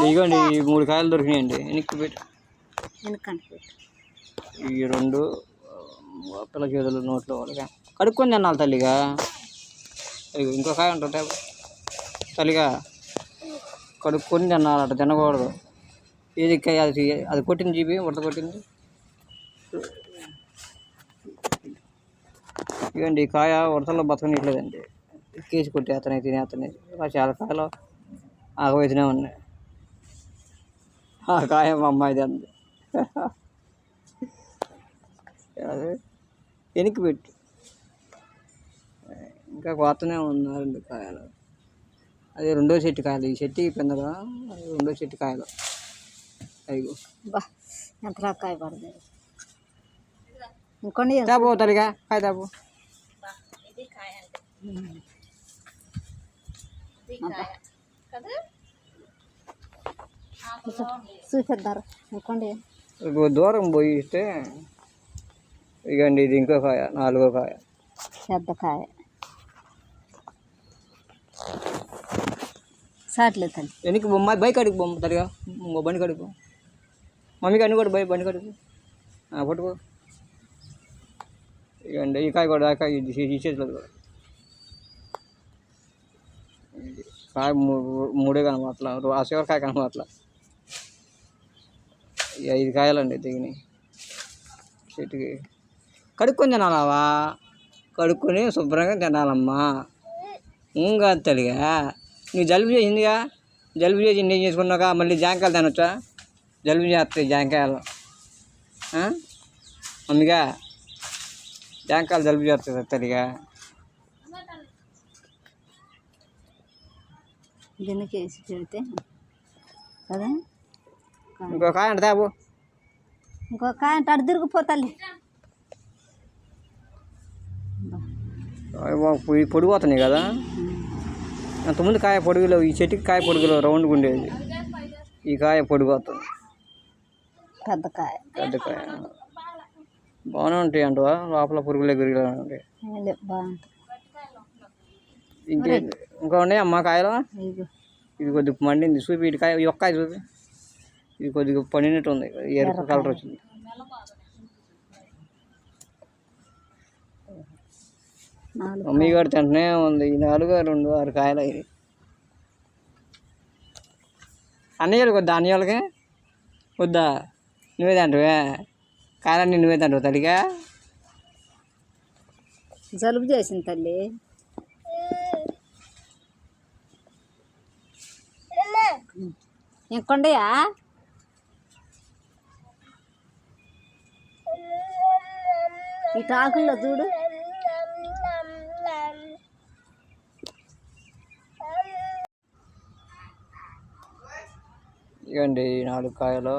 ఇగోండి ఈ 3 కాయలు దొరికినాయండి. వెనక్కి పెట్టు. ఈ 2 పిల్ల చేతులు నోట్లో వాళ్ళగా కడుక్కొని తినాలి తల్లిగా. ఇంకో కాయ ఉంటుంది తల్లిగా, కడుక్కొని తినాలి, అట్లా తినకూడదు. ఏది అది కొట్టింది జీబి, ఉడత కొట్టింది. ఇవ్వండి ఈ కాయ ఉడతల్లో బతకనిట్లేదండి. కేసి కొట్టి తినేస్తున్నాయి. చాలా కాయలు ఆగవైతేనే ఉన్నాయి. ఆ కాయ మా అమ్మాయిది అంది. అదే వెనక్కి పెట్టు. ఇంకా కోతనే ఉన్నారు 2 కాయలు. అదే 2వ చెట్టు కాయలు. ఈ చెట్టు కిందగా 2వ చెట్టు కాయలు. అయ్యో ఎంత కాయ పడుతుంది. ఇంకొండి తాపో తల్లిగా కాయ తాపు. చూపిద్దారు ఇంకొండి. దూరం పోయి ఇస్తే ఇగండి ఇది ఇంకో కాయ, 4వ కాయ. పెద్ద కాయ సాట్లేదు తల్లి. వెనక్కి బొమ్మ బైక్ అడుగు బొమ్మ తల్లిగా, బండి కడుపు. మమ్మీకి అన్ని కూడా బండి కడుపు పట్టుకో. ఇవ్వండి ఈ కాయ కూడా, కాయ ఈ చేతిలో కూడా కాయ 3 కనబట్ల, ఆ చివరికాయ కనబట్ల. 5 కాయలండి దిగినాయి చెట్టుకి. కడుక్కొని తినాలవా, కడుక్కొని శుభ్రంగా తినాలమ్మా. ఇంకా తల్లిగా నీకు జలుబు చేసిందిగా, జలుబు చేసి ఏం చేసుకున్నాక మళ్ళీ జాంకాయలు తినొచ్చా? జలుబు చేస్తాయి జాంకాయలు. మమ్మీగా జాంకాయలు జలుబు చేస్తుంది తల్లిగా. దీనికి వేసి పెడితే కదా. ఇంకో కాయ అంటే తాపు. ఇంకో కాయ అంటే అటు తిరిగిపోతాలి. పొడిపోతున్నాయి కదా. అంతకుముందు కాయ పొడుగులో, ఈ చెట్టుకి కాయ పొడుగులో రౌండ్గా ఉండేది. ఈ కాయ పొడిపోతుంది. పెద్ద కాయ బాగానే ఉంటాయి అంటవా, లోపల పురుగులే గురిలా ఉంటాయి. ఇంకా ఉన్నాయి అమ్మ కాయలు. ఇది కొద్దిగా మండింది చూపి. ఇటు కాయ, ఈ ఒక్కాయ చూపి. ఇది కొద్దిగా పండినట్టు ఉంది, ఎరుపు కలర్ వచ్చింది. మమ్మీ గారు తింటనే ఉంది. ఈ 4, 2, 6 కాయలు అయ్యి. అన్నయ్యలు కొద్దా, అన్నయ్యలకి వద్దా? నువ్వే తింటావే కాయలన్నీ, నువ్వే తింటావు తల్లిగా. జలుబు చేసింది తల్లి. ఇంకొండయా ఈ టాకుల్లో చూడు. ఇవ్వండి 4 కాయలు.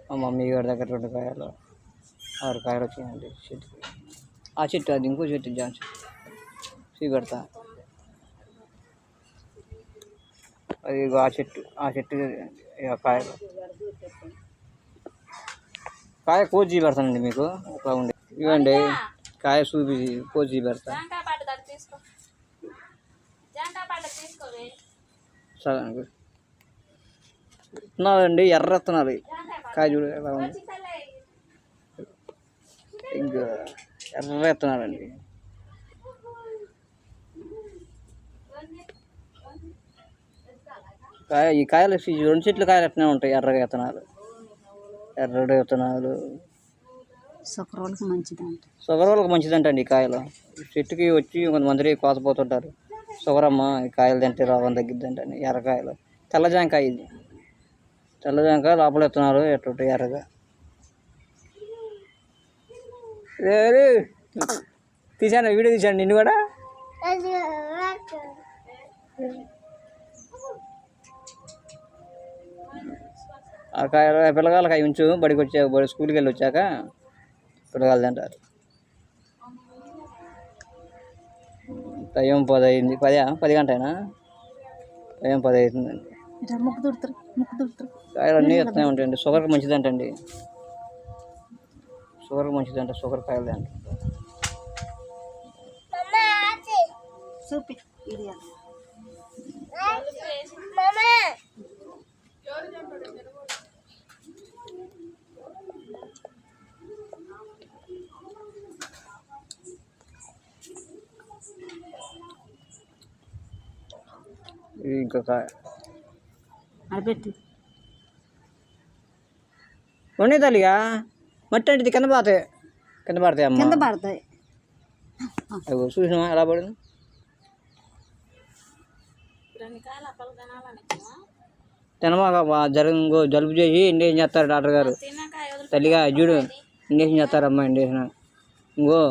మా మమ్మీ గారి దగ్గర 2 కాయలు, 6 కాయలు వచ్చినాయండి చెట్టుకి. ఆ చెట్టు అది ఇంకో చెట్టు, జాన్ చెట్టు చూపెడతా. అది ఆ చెట్టు కాయలు. కాయ కోసి పెడతానండి మీకు అట్లా ఉండే. ఇవ్వండి కాయ చూపి కోసి పెడతా. సగం విత్తనాలండి, ఎర్ర విత్తనాలు. కాయ చూడు ఎలా ఉంది, ఇంకా ఎర్ర విత్తనాలండి. ఈ కాయలు 2 చెట్లు కాయలు ఎట్లనే ఉంటాయి, ఎర్రగా విత్తనాలు, ఎర్రటి విత్తనాలు. షుగర్ వాళ్ళకి మంచిదంట. షుగర్ వాళ్ళకి మంచిదంటండి ఈ కాయలు. చెట్టుకి వచ్చి కొంతమంది కోసపోతుంటారు. షుగర్ అమ్మ ఈ కాయలు తింటే రోగం తగ్గిద్దంటండి. ఎర్రకాయలు, తెల్ల జాంకాయ. ఇది తెల్ల జాంకాయ, లోపల విత్తనాలు ఎట్టుంటాయి ఎర్రగా. తీసాను, వీడియో తీసాను నిన్ను కూడా. ఆ కాయలు పిల్లగాళ్ళకి అవి ఉంచు, బడికి వచ్చాక, స్కూల్కి వెళ్ళి వచ్చాక పిల్లగాళ్ళు తింటారు. టైం 10 అయింది. 10 గంటైనా టైం 10 అవుతుందండి. కాయలు అన్నీ ఎత్తనే ఉంటాయండి. షుగర్కి మంచిదంటండి. షుగర్కి మంచిదంట, షుగర్ కాయలు తింటారు. ఇంకో కాయ అడపెట్టి ఉన్నాయి తల్లిగా మట్టి అంటే కింద పడతాయి అమ్మ కింద పడతాయి. అవి చూసినావా ఎలా పడింది? తినమాక జలుబు చేసి ఇండేషన్ చేస్తారు డాక్టర్ గారు. తల్లిగా చూడు ఇండేషన్ చేస్తారమ్మా. ఇండేషన్ ఇంకో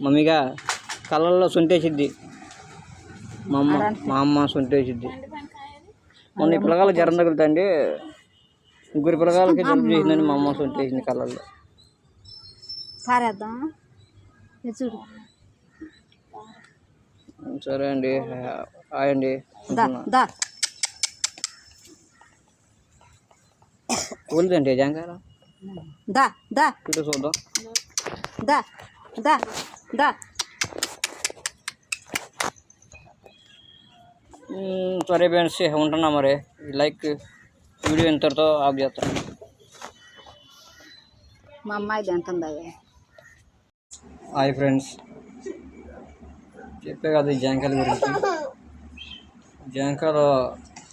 మమ్మీగా కళ్ళల్లో సొంటేసిద్ది. మా అమ్మ సొంటేసిద్ది. మొన్న ఈ పిల్లగాళ్ళకి జ్వరం తగులుతాండి. ముగ్గురు పిల్లగాళ్ళకి జలుబు చేసిందని మా అమ్మ సొంటేసింది కళ్ళల్లో. పారేద్దాం చూడు. సరే అండి, హాయ్ అండి. కూలిదండి జాంకాయలు ఇటు చూద్దాం. సరే ఫ్రెండ్స్, ఉంటున్నా మరి. లైక్ వీడియో ఇంతటితో ఆఫ్ చేస్తాను. మా అమ్మాయిది ఎంత ఉందా? హాయ్ ఫ్రెండ్స్, చెప్పే కదా ఈ జాంకాయల గురించి. జాంకాయలు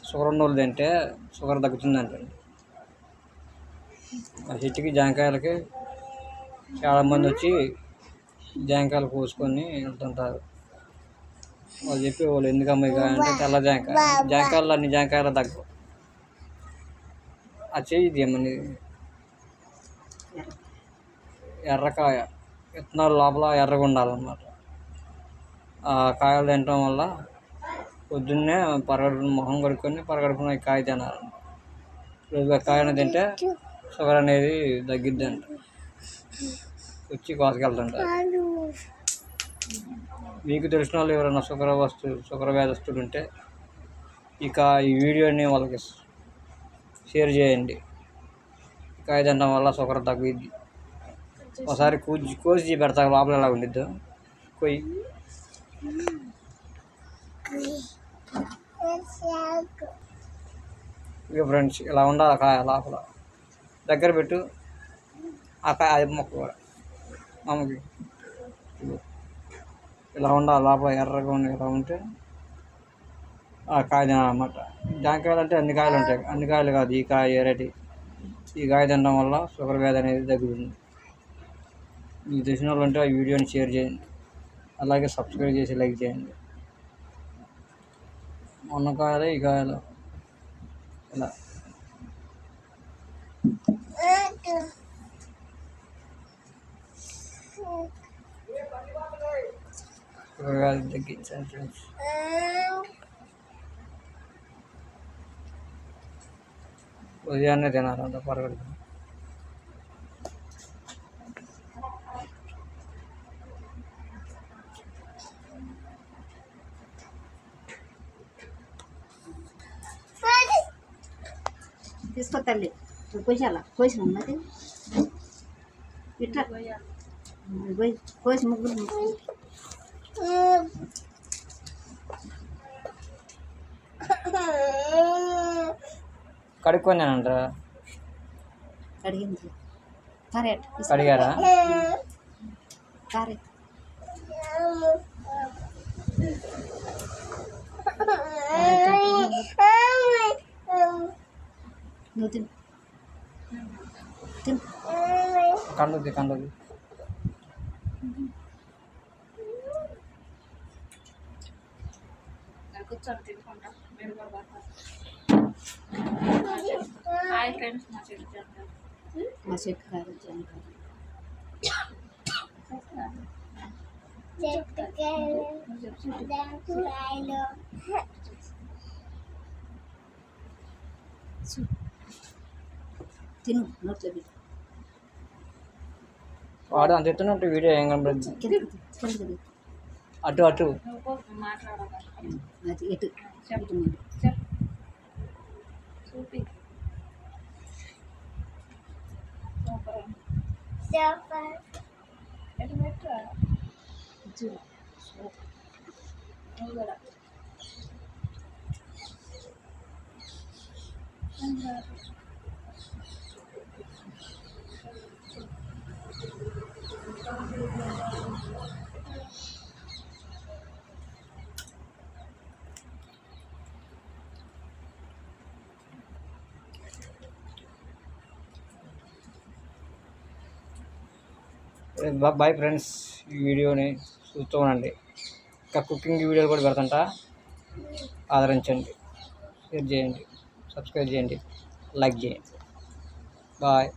షుగర్ ఉన్న వాళ్ళు తింటే షుగర్ తగ్గుతుందంటండి. ఆ చెట్టుకి జాంకాయలకి చాలామంది వచ్చి జాంకాయలు కోసుకొని వెళ్తుంటారు. వాళ్ళు చెప్పేవాళ్ళు ఎందుకు అమ్మాయి అంటే తెల్ల జాంకాయలు అన్ని జాంకాయలు తగ్గవు. ఆ చెయ్యి తీయమని ఎర్రకాయ విత్తనాలు లోపల ఎర్రగా ఉండాలన్నమాట. ఆ కాయలు తినటం వల్ల పొద్దున్నే మొహం కడుక్కొని పరగడుపున ఈ కాయ తినాలి. రోజుగా కాయను తింటే షుగర్ అనేది తగ్గిద్దంట. వచ్చి కోసుకెళ్తుంటారు. మీకు తెలిసిన వాళ్ళు ఎవరైనా షుగర్ వ్యాధస్తులు ఉంటే ఈ వీడియోని వాళ్ళకి షేర్ చేయండి. కాయ తినడం వల్ల షుగర్ తగ్గిద్ది. ఒకసారి కోసి పెడతా లోపల ఎలా ఉండిద్దో. కొయ్యి ఇక ఫ్రెండ్స్, ఇలా ఉండాలి కాయ లోపల. దగ్గర పెట్టు ఆ కాయ మొక్క కూడా అమ్మకి. ఇలా ఉండాలి లోపల ఎర్రగా ఉండి. ఇలా ఉంటే ఆ కాయ తినాలన్నమాట. జాంకాయలు అంటే అన్ని కాయలు ఉంటాయి. అన్ని కాయలు కాదు, ఈ కాయ వెరైటీ. ఈ కాయ తినడం వల్ల షుగర్ వ్యాధి అనేది తగ్గుతుంది. మీకు తెలిసిన వాళ్ళు ఉంటే ఆ వీడియోని షేర్ చేయండి. అలాగే సబ్స్క్రైబ్ చేసి లైక్ చేయండి. మొన్న కాయలు ఈ కాయలు ఇలా షుగర్ వ్యాధి తగ్గించండి ఫ్రెండ్స్. ఉదయాన్నే తినాలంట పరగడుపు. తీసుకో తల్లి, కోసాలా కోసిన ఉన్నది ఇట్లా కోసి ముగ్గురు కడుక్కొన్నానంటారా? కడిగింది. కరెక్ట్ కడిగారా? కరెక్ట్. నువ్వు తిను తిను. కండది కూర్చొని తినుకుంటా. మీరు కూడా హాయ్ ఫ్రెండ్స్, మా చెట్టు కాదు తిను నోట్లో పెట్టి. వాడు అంత ఎత్తున్నట్టు వీడియో ఏం కనబడుతుంది? అటు అది ఎటు చూపి. చూడు కూడా బాయ్ ఫ్రెండ్స్, ఈ వీడియోని చూస్తూ ఉండండి. ఇంకా కుకింగ్ వీడియోలు కూడా పెడుతుంటా, ఆదరించండి, షేర్ చేయండి, సబ్స్క్రైబ్ చేయండి, లైక్ చేయండి. బాయ్.